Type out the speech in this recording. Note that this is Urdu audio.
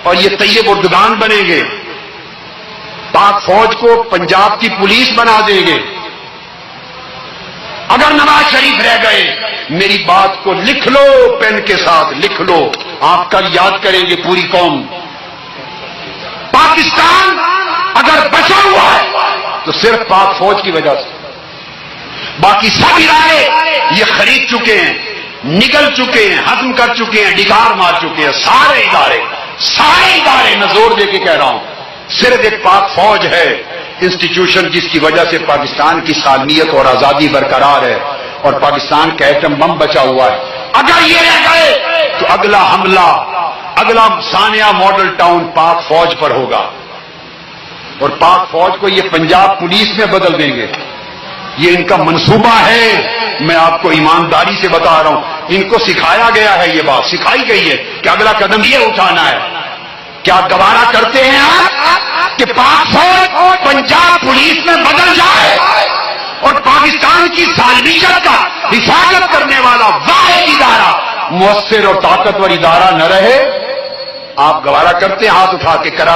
اور یہ طیب اردگان بنیں گے، پاک فوج کو پنجاب کی پولیس بنا دیں گے۔ اگر نواز شریف رہ گئے، میری بات کو لکھ لو، پین کے ساتھ لکھ لو، آپ کل یاد کریں گے پوری قوم۔ پاکستان اگر بچا ہوا ہے تو صرف پاک فوج کی وجہ سے، باقی سب ادارے یہ خرید چکے ہیں، نگل چکے ہیں، ختم کر چکے ہیں، ڈگار مار چکے ہیں، سارے ادارے میں زور دے کے کہہ رہا ہوں، صرف ایک پاک فوج ہے انسٹیٹیوشن جس کی وجہ سے پاکستان کی سالمیت اور آزادی برقرار ہے اور پاکستان کا ایٹم بم بچا ہوا ہے۔ اگر یہ رہ گئے تو اگلا حملہ، اگلا ثانیہ ماڈل ٹاؤن پاک فوج پر ہوگا، اور پاک فوج کو یہ پنجاب پولیس میں بدل دیں گے۔ یہ ان کا منصوبہ ہے، میں آپ کو ایمانداری سے بتا رہا ہوں، ان کو سکھایا گیا ہے، یہ بات سکھائی گئی ہے کہ اگلا قدم یہ اٹھانا ہے۔ کیا گوارا کرتے ہیں آپ کہ پاک فوج پنجاب پولیس میں بدل جائے اور پاکستان کی سالمیت کا حفاظت کرنے والا واحد ادارہ، مؤثر اور طاقتور ادارہ نہ رہے؟ آپ گوارا کرتے ہیں؟ ہاتھ اٹھا کے کرا